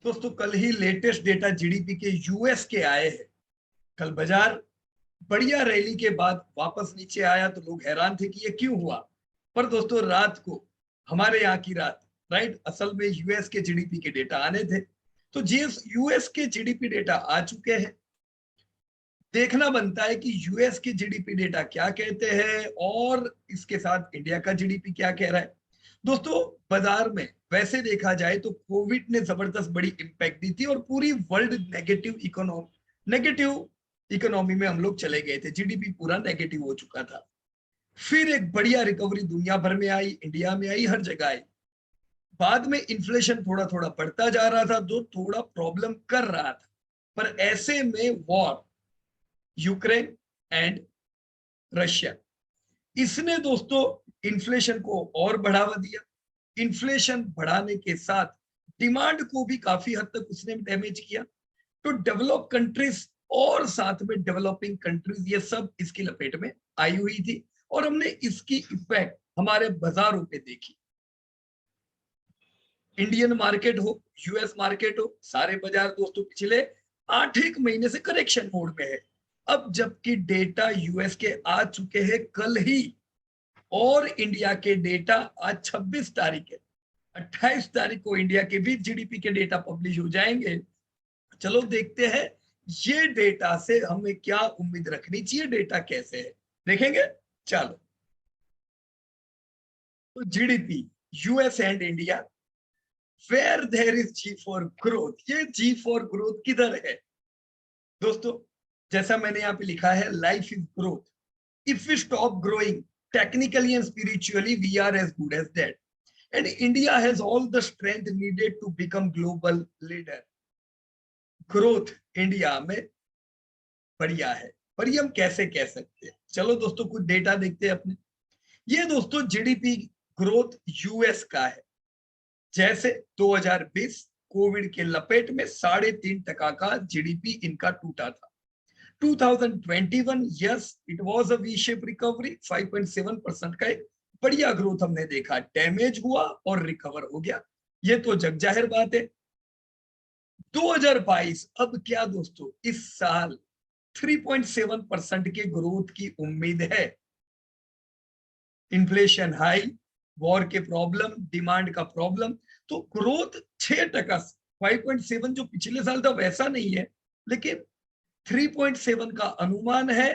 दोस्तों कल ही latest data GDP के यूएस के आए हैं। कल बाजार बढ़िया रैली के बाद वापस नीचे आया तो लोग हैरान थे कि ये क्यों हुआ। पर दोस्तों रात को हमारे यहाँ की रात राइट असल में यूएस के जीडीपी के डेटा आने थे। तो जीएस यूएस के जीडीपी डेटा आ चुके हैं। देखना बनता है कि यूएस के जीडीपी डेटा क्या कहते हैं और इसके साथ इंडिया का जीडीपी क्या कह रहा है। दोस्तों बाजार में वैसे देखा जाए तो कोविड ने जबरदस्त बड़ी इंपैक्ट दी थी और पूरी वर्ल्ड नेगेटिव इकोनॉमी में हम लोग चले गए थे। जीडीपी पूरा नेगेटिव हो चुका था। फिर एक बढ़िया रिकवरी दुनिया भर में आई, इंडिया में आई, हर जगह आई। बाद में इन्फ्लेशन थोड़ा थोड़ा बढ़ता जा रहा था जो थोड़ा प्रॉब्लम कर रहा था। पर ऐसे में वॉर यूक्रेन एंड रशिया इसने दोस्तों इन्फ्लेशन को और बढ़ावा दिया। इन्फ्लेशन बढ़ाने के साथ डिमांड को भी काफी हद तक उसने डैमेज किया। तो डेवलप कंट्रीज और साथ में डेवलपिंग कंट्रीज ये सब इसकी लपेट में आई हुई थी और हमने इसकी इफेक्ट हमारे बाजारों पे देखी। इंडियन मार्केट हो, यूएस मार्केट हो, सारे बाजार दोस्तों पिछले 8 महीने से करेक्शन मोड में है। अब जबकि डेटा यूएस के आ चुके हैं कल ही और इंडिया के डेटा आज 26 तारीख है, 28 तारीख को इंडिया के भी जीडीपी के डेटा पब्लिश हो जाएंगे। चलो देखते हैं ये डेटा से हमें क्या उम्मीद रखनी चाहिए, डेटा कैसे है देखेंगे। चलो तो GDP US and India where there is G for growth. ये जी फॉर ग्रोथ किधर है दोस्तों? जैसा मैंने यहाँ पे लिखा है life is growth. If we stop growing technically and spiritually we are as good as that and India has all the strength needed to become global leader. Growth India में बढ़िया है पर ये हम कैसे कह सकते हैं? चलो दोस्तों कुछ डेटा देखते हैं अपने। ये दोस्तों जीडीपी ग्रोथ यूएस का है। जैसे 2020 कोविड के लपेट में 3.5% का जीडीपी इनका टूटा था। 2021 yes it was a V shape recovery, 5.7% का एक बढ़िया ग्रोथ हमने देखा। डैमेज हुआ और रिकवर हो गया, ये तो जग जाहिर बात है। 2022 अब क्या दोस्तों, इस साल 3.7% के ग्रोथ की उम्मीद है। इन्फ्लेशन हाई, वॉर के प्रॉब्लम, डिमांड का प्रॉब्लम, तो ग्रोथ 6%, 5.7 जो पिछले साल था वैसा नहीं है, लेकिन 3.7 का अनुमान है।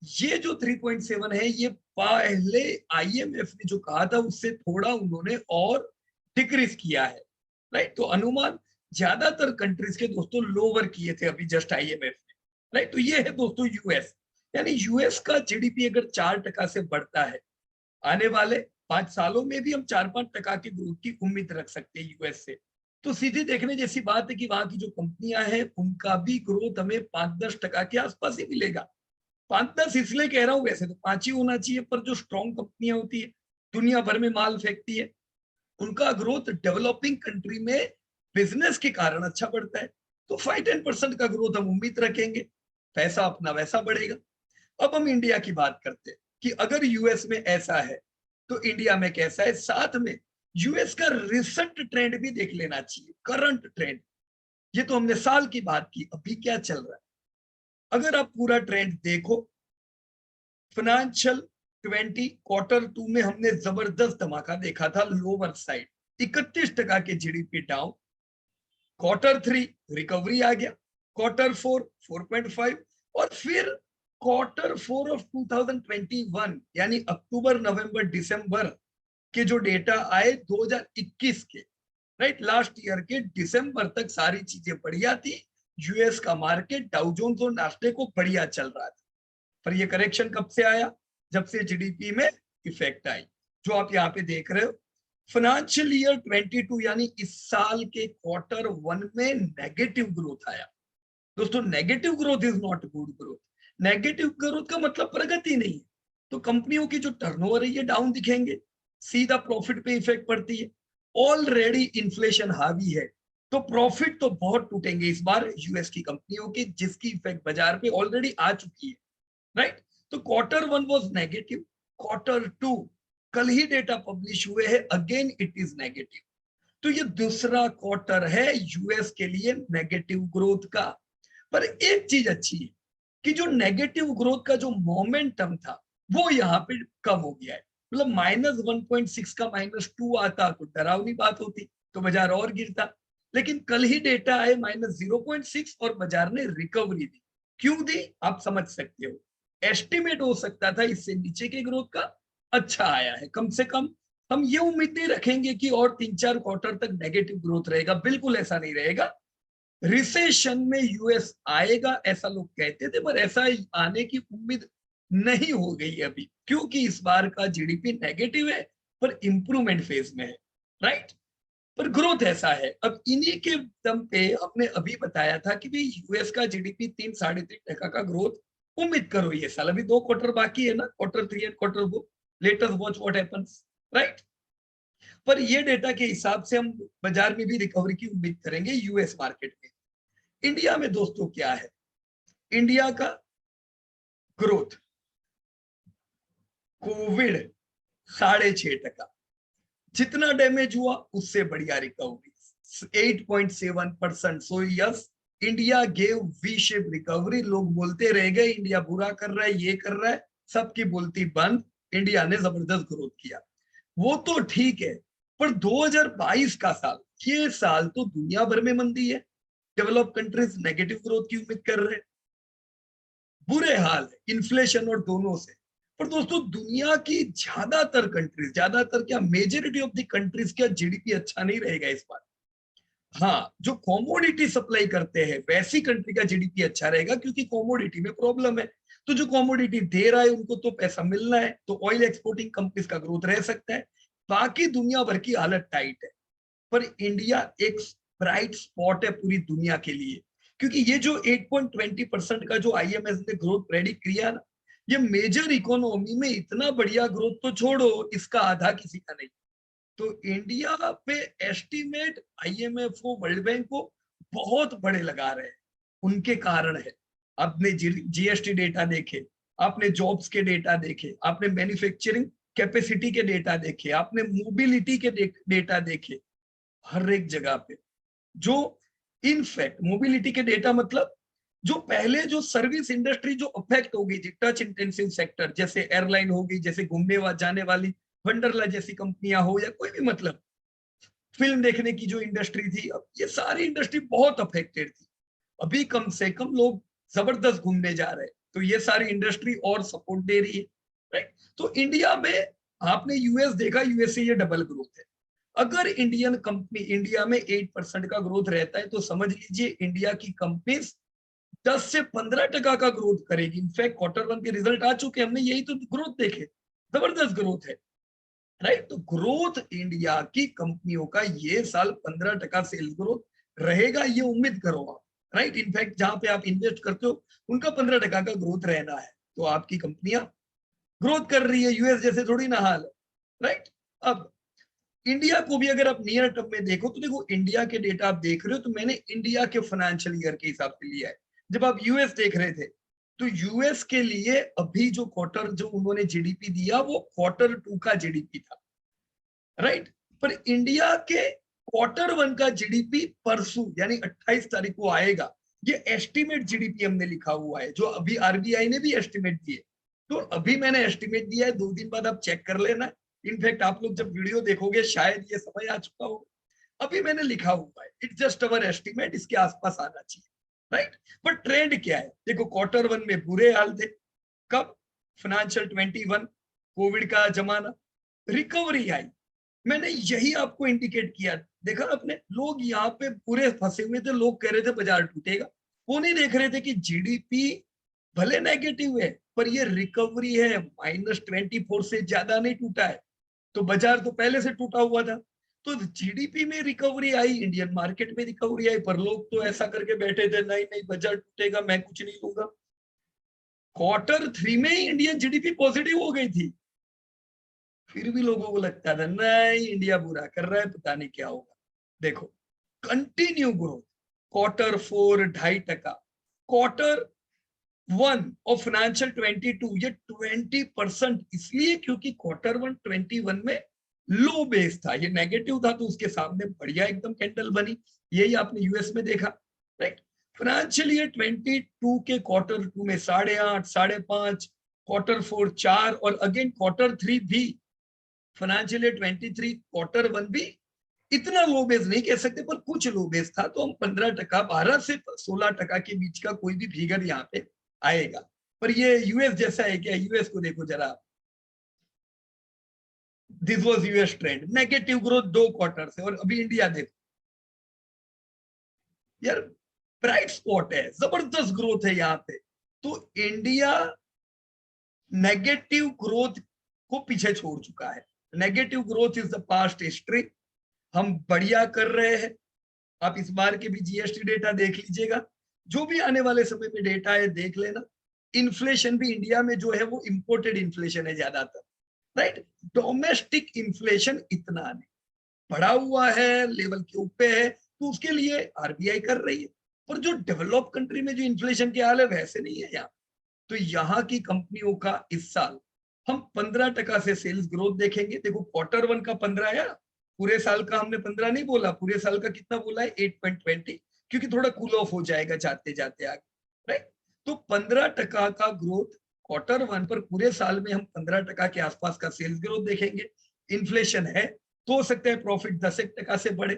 ये जो 3.7 है ये पहले आईएमएफ ने जो कहा था उससे थोड़ा उन्होंने और डिक्रीज किया है राइट। तो अनुमान ज्यादातर कंट्रीज के दोस्तों लोअर किए थे अभी जस्ट आईएमएफ ने राइट। तो ये है दोस्तों यूएस, यानी यूएस का जीडीपी अगर 4% से बढ़ता है आने वाले 5 सालों में भी हम 4-5% की ग्रोथ की उम्मीद रख सकते हैं यूएस से। तो सीधी देखने जैसी बात है कि वहां की जो कंपनियां हैं उनका भी ग्रोथ हमें 5-10% के आसपास ही मिलेगा। 5-10 इसलिए कह रहा हूँ, वैसे तो 5 ही होना चाहिए, पर जो स्ट्रॉन्ग कंपनियां होती है दुनिया भर में माल फेंकती है उनका ग्रोथ डेवलपिंग कंट्री में बिजनेस के कारण अच्छा बढ़ता है। तो 5-10% का ग्रोथ हम उम्मीद रखेंगे, पैसा अपना वैसा बढ़ेगा। अब हम इंडिया की बात करते हैं कि अगर यूएस में ऐसा है तो इंडिया में कैसा है। साथ में यूएस का रिसेंट ट्रेंड भी देख लेना चाहिए, करंट ट्रेंड। ये तो हमने साल की बात की, अभी क्या चल रहा है अगर आप पूरा ट्रेंड देखो। फाइनेंशियल 20 Q2 में हमने जबरदस्त धमाका देखा था, लोअर साइड 31% के जीडीपी डाउन। Q3 रिकवरी आ गया, Q4 4.5 और फिर Q4 ऑफ 2021 यानी अक्टूबर नवंबर दिसंबर के जो डेटा आए 2021 के राइट, लास्ट ईयर के दिसंबर तक सारी चीजें बढ़िया थी। यूएस का मार्केट डाउ जोन्स और नास्डैक को बढ़िया चल रहा था। पर ये करेक्शन कब से आया? जब से जीडीपी में इफेक्ट आई, जो आप यहाँ पे देख रहे हो। फाइनेंशियल ईयर 22 यानी इस साल के Q1 में नेगेटिव ग्रोथ आया। दोस्तों negative growth is not good growth. Negative growth का मतलब प्रगति नहीं है। तो कंपनियों की जो टर्नओवर है ये डाउन दिखेंगे, सीधा प्रॉफिट पे इफेक्ट पड़ती है। ऑलरेडी इन्फ्लेशन हावी है तो प्रॉफिट तो बहुत टूटेंगे इस बार यूएस की कंपनियों की, जिसकी इफेक्ट बाजार पे ऑलरेडी आ चुकी है राइट। तो Q1 वाज नेगेटिव, Q2 कल ही डेटा पब्लिश हुए हैं, अगेन इट इज नेगेटिव। तो ये दूसरा क्वार्टर है यूएस के लिए नेगेटिव ग्रोथ का। पर एक चीज अच्छी है कि जो नेगेटिव ग्रोथ का जो मोमेंटम था वो यहाँ पे कम हो गया है। मतलब -1.6 का -2 आता तो डरावनी बात होती, तो बाजार और गिरता। लेकिन कल ही डेटा आए -0.6 और बाजार ने रिकवरी दी। क्यों दी आप समझ सकते हो। एस्टिमेट हो सकता था इससे नीचे के ग्रोथ का, अच्छा आया है। कम से कम हम ये उम्मीद नहीं रखेंगे कि और 3-4 क्वार्टर तक नेगेटिव ग्रोथ रहेगा, बिल्कुल ऐसा नहीं रहेगा। रिसेशन में यूएस आएगा ऐसा लोग कहते थे, पर ऐसा आने की उम्मीद नहीं हो गई अभी, क्योंकि इस बार का जीडीपी नेगेटिव है पर इंप्रूवमेंट फेज में है, राइट। पर ग्रोथ ऐसा है। अब इन्हीं के दम पे हमने अभी बताया था कि भाई यूएस का जीडीपी 3-3.5% का ग्रोथ उम्मीद करो ये साल। अभी 2 क्वार्टर बाकी है ना, quarter 3 and quarter 4। Let us watch what happens, right. पर ये डेटा के हिसाब से हम बाजार में भी रिकवरी की उम्मीद करेंगे यूएस मार्केट में। इंडिया में दोस्तों क्या है, इंडिया का ग्रोथ कोविड 6.5%, जितना डैमेज हुआ उससे बढ़िया recovery 8.7%। So yes, India gave V shape recovery. लोग बोलते रह गए इंडिया बुरा कर रहा है, ये कर रहा है, सबकी बोलती बंद। इंडिया ने जबरदस्त ग्रोथ किया, वो तो ठीक है। पर 2022 का साल, ये साल तो दुनिया भर में मंदी है। डेवलप कंट्रीज नेगेटिव ग्रोथ की उम्मीद कर रहे हैं, बुरे हाल है इन्फ्लेशन और दोनों से। पर दोस्तों दुनिया की ज्यादातर कंट्रीज, ज्यादातर क्या मेजोरिटी ऑफ द कंट्रीज का जीडीपी अच्छा नहीं रहेगा इस बार। हाँ, जो कॉमोडिटी सप्लाई करते हैं वैसी कंट्री का जीडीपी अच्छा रहेगा, क्योंकि कॉमोडिटी में प्रॉब्लम है। तो जो कॉमोडिटी दे रहा है उनको तो पैसा मिलना है, तो ऑयल एक्सपोर्टिंग कंपनीज का ग्रोथ रह सकता है। बाकी दुनिया भर की हालत टाइट है। पर इंडिया एक ब्राइट स्पॉट है पूरी दुनिया के लिए, क्योंकि ये जो 8.20% का जो आईएमएफ ने ग्रोथ प्रेडिक्ट किया ना, ये मेजर इकोनॉमी में इतना बढ़िया ग्रोथ तो छोड़ो, इसका आधा किसी का नहीं। तो इंडिया पे एस्टिमेट आईएमएफ को, वर्ल्ड बैंक को बहुत बड़े लगा रहे हैं, उनके कारण है। आपने जीएसटी डेटा देखे, आपने जॉब्स के डेटा देखे, आपने मैन्युफैक्चरिंग कैपेसिटी के डेटा देखे, आपने मोबिलिटी के डेटा देखे, हर एक जगह पे जो इनफैक्ट मोबिलिटी के डेटा मतलब जो पहले जो सर्विस इंडस्ट्री जो अफेक्ट हो गई थी, टच इंटेंसिव सेक्टर, जैसे एयरलाइन हो गई, जैसे घूमने जाने वाली वंडरला जैसी कंपनियां हो, या कोई भी मतलब फिल्म देखने की जो इंडस्ट्री थी, अब ये सारी इंडस्ट्री बहुत अफेक्टेड थी। अभी कम से कम लोग जबरदस्त घूमने जा रहे हैं, तो ये सारी इंडस्ट्री और सपोर्ट दे रही है, राइट। तो इंडिया में आपने यूएस देखा, यूएस से ये डबल ग्रोथ है। अगर इंडियन कंपनी इंडिया में 8% का ग्रोथ रहता है, तो समझ लीजिए इंडिया की कंपनीज 10 से 15% का ग्रोथ करेगी। इनफैक्ट क्वार्टर 1 के रिजल्ट आ चुके, हमने यही तो ग्रोथ देखे, जबरदस्त ग्रोथ है, राइट। तो ग्रोथ इंडिया की कंपनियों का ये साल 15% सेल्स ग्रोथ रहेगा, ये उम्मीद करो आप, राइट। इनफैक्ट जहां पे आप इन्वेस्ट करते हो उनका 15% का ग्रोथ रहना है, तो आपकी कंपनियां ग्रोथ कर रही है। यूएस जैसे थोड़ी ना हाल है, राइट। अब इंडिया को भी अगर आप नियर टर्म में देखो, तो देखो इंडिया के डेटा आप देख रहे हो, तो मैंने इंडिया के फाइनेंशियल ईयर के हिसाब से लिया है। जब आप यूएस देख रहे थे, तो यूएस के लिए अभी जो क्वार्टर जो उन्होंने जीडीपी दिया वो क्वार्टर 2 का जीडीपी था, राइट। पर इंडिया के क्वार्टर 1 का जीडीपी परसों यानी 28 तारीख को आएगा। ये एस्टिमेट जीडीपी हमने लिखा हुआ है, जो अभी आरबीआई ने भी एस्टिमेट दिए। तो अभी मैंने एस्टिमेट दिया है, 2 दिन बाद आप चेक कर लेना। इनफैक्ट आप लोग जब वीडियो देखोगे शायद ये समय आ चुका हो। अभी मैंने लिखा हुआ है, इट्स जस्ट अवर एस्टिमेट, इसके आसपास आना चाहिए, राइट। पर ट्रेंड क्या है, देखो क्वार्टर 1 में बुरे हाल थे। कब? फाइनेंशियल 21, कोविड का जमाना, रिकवरी आई। मैंने यही आपको इंडिकेट किया, देखा आपने, लोग यहाँ पे पूरे फंसे हुए थे, लोग कह रहे थे बाजार टूटेगा। वो नहीं देख रहे थे कि जीडीपी भले नेगेटिव है पर ये रिकवरी है, -24 से ज्यादा नहीं टूटा है। तो बाजार तो पहले से टूटा हुआ था। तो जीडीपी में रिकवरी आई, इंडियन मार्केट में रिकवरी आई, पर लोग तो ऐसा करके बैठे थे, नहीं नहीं बाजार टूटेगा, मैं कुछ नहीं लूंगा। क्वार्टर 3 में ही इंडियन जीडीपी पॉजिटिव हो गई थी, फिर भी लोगों को लगता था नहीं इंडिया बुरा कर रहा है, पता नहीं क्या होगा। देखो continue growth, quarter 4 2.5%, quarter 1 of financial 22 ये 20%, इसलिए क्योंकि क्वार्टर 1 21 में लो बेस था, ये नेगेटिव था, तो उसके सामने बढ़िया एकदम कैंडल बनी। यही आपने यूएस में देखा, राइट। फाइनेंशियल ईयर 22 के क्वार्टर 2 में 8.5, 5.5, क्वार्टर 4 4, और अगेन क्वार्टर 3 भी, फाइनेंशियल ईयर 23 क्वार्टर 1 भी इतना लो बेस नहीं कह सकते, पर कुछ लो बेस था। तो हम 15%, 12 से 16% के बीच का कोई भी फिगर यहाँ पे आएगा। पर ये यूएस जैसा है क्या? यूएस को देखो जरा, this was US trend, negative growth 2 quarter से। और अभी इंडिया देखो यार, ब्राइट स्पॉट है, जबरदस्त ग्रोथ है यहाँ पे। तो इंडिया नेगेटिव ग्रोथ को पीछे छोड़ चुका है। Negative growth is the past history, हम बढ़िया कर रहे हैं। आप इस बार के भी जीएसटी डेटा देख लीजिएगा, जो भी आने वाले समय में डेटा है देख लेना। इन्फ्लेशन भी इंडिया में जो है वो इंपोर्टेड इन्फ्लेशन है ज्यादातर, राइट। डोमेस्टिक इन्फ्लेशन इतना नहीं, बढ़ा हुआ है, लेवल के ऊपर है, तो उसके लिए आरबीआई कर रही है। पर जो डेवलप कंट्री में जो इन्फ्लेशन के हाल है वैसे नहीं है यहाँ। तो यहाँ की कंपनियों का इस साल हम 15% से सेल्स ग्रोथ देखेंगे। देखो क्वार्टर 1 का 15 आया, पूरे साल का हमने 15 नहीं बोला, पूरे साल का कितना बोला है? 8.20, क्योंकि थोड़ा कूल ऑफ हो जाएगा जाते जाते आगे, राइट। तो 15% का ग्रोथ क्वार्टर 1 पर, पूरे साल में हम 15% के आसपास का सेल्स ग्रोथ देखेंगे। इन्फ्लेशन है तो हो सकता है प्रॉफिट 10% से बढ़े,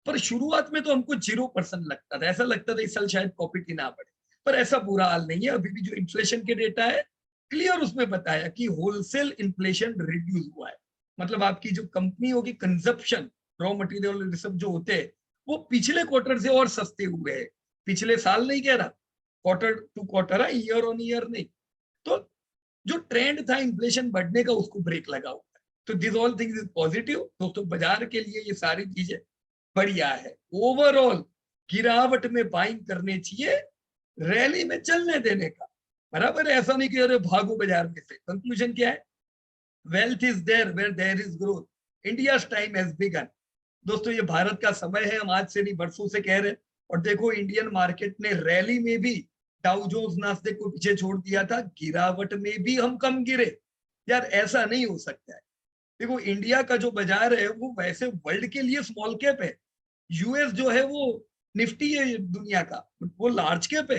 पर शुरुआत में तो हमको 0% लगता था, ऐसा लगता था इस साल शायद प्रॉफिट ही ना बढ़े। पर ऐसा बुरा हाल नहीं है, अभी भी जो इन्फ्लेशन के डेटा है क्लियर उसमें बताया कि होलसेल इन्फ्लेशन रिड्यूस हुआ है। मतलब आपकी जो कंपनियों की कंजप्शन, रॉ मटेरियल सब जो होते हैं, वो पिछले क्वार्टर से और सस्ते हुए हैं। पिछले साल नहीं कह रहा, क्वार्टर टू क्वार्टर है, ईयर ऑन ईयर नहीं। तो जो ट्रेंड था इन्फ्लेशन बढ़ने का, उसको ब्रेक लगा हुआ है। तो this all things is positive दोस्तों। बाजार के लिए ये सारी चीजें बढ़िया है। ओवरऑल गिरावट में बाइंग करने चाहिए, रैली में चलने देने का, बराबर है। ऐसा नहीं कि अरे भागो बाजार में से। कंक्लूजन क्या है? Wealth is there where there is growth, India's time has begun. दोस्तों ये भारत का समय है, हम आज से नहीं बरसों से कह रहे हैं। और देखो इंडियन मार्केट ने रैली में भी डाउ जोन्स नास्डेक को पीछे छोड़ दिया था, गिरावट में भी हम कम गिरे। यार ऐसा नहीं हो सकता है। देखो इंडिया का जो बाजार है वो वैसे वर्ल्ड के लिए स्मॉल कैप है, यूएस जो है वो निफ्टी है दुनिया का, वो लार्ज कैप है।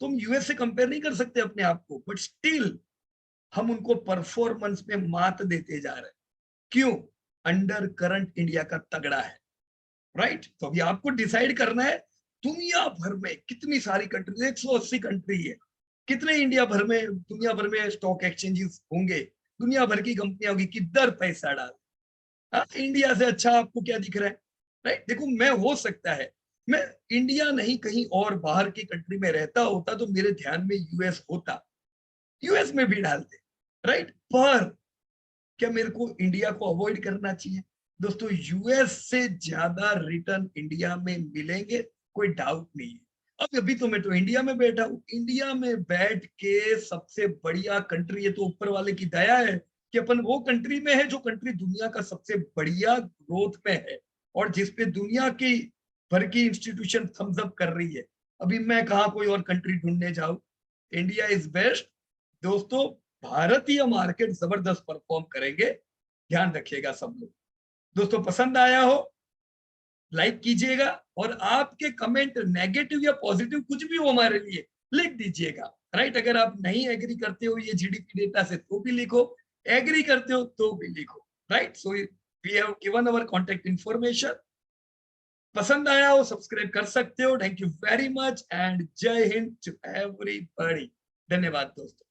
तो हम यूएस से कंपेयर नहीं कर सकते अपने आप को, बट स्टिल हम उनको परफॉर्मेंस में मात देते जा रहे हैं। क्यों? अंडर करंट इंडिया का तगड़ा है, राइट। तो अभी आपको डिसाइड करना है, दुनिया भर में कितनी सारी कंट्री, 180 कंट्री है, कितने इंडिया भर में, दुनिया भर में स्टॉक एक्सचेंजेस होंगे, दुनिया भर की कंपनियां होगी, किधर पैसा डाल। हाँ, इंडिया से अच्छा आपको क्या दिख रहा है, राइट। देखो मैं, हो सकता है मैं इंडिया नहीं कहीं और बाहर की कंट्री में रहता होता तो मेरे ध्यान में यूएस होता, यूएस में भी डालते, राइट। पर क्या मेरे को इंडिया को अवॉइड करना चाहिए? दोस्तों यूएस से ज्यादा रिटर्न इंडिया में मिलेंगे, कोई डाउट नहीं है। अब अभी तो मैं तो इंडिया में बैठा हूं, इंडिया में बैठ के सबसे बढ़िया कंट्री है, तो ऊपर वाले की दया है कि अपन वो कंट्री में है जो कंट्री दुनिया का सबसे बढ़िया ग्रोथ में है, और जिसपे दुनिया की भर की इंस्टीट्यूशन थम्स अप कर रही है। अभी मैं कहा कोई और कंट्री ढूंढने जाऊं, इंडिया इज बेस्ट दोस्तों। भारतीय मार्केट जबरदस्त परफॉर्म करेंगे, ध्यान रखिएगा सब लोग। दोस्तों पसंद आया हो लाइक कीजिएगा, और आपके कमेंट नेगेटिव या पॉजिटिव कुछ भी हो हमारे लिए लिख दीजिएगा, राइट। अगर आप नहीं एग्री करते हो ये जीडीपी डेटा से तो भी लिखो, एग्री करते हो तो भी लिखो, right. So we have given our contact information. पसंद आया हो सब्सक्राइब कर सकते हो। Thank you very much and जय हिंद टू एवरीबॉडी। धन्यवाद दोस्तों।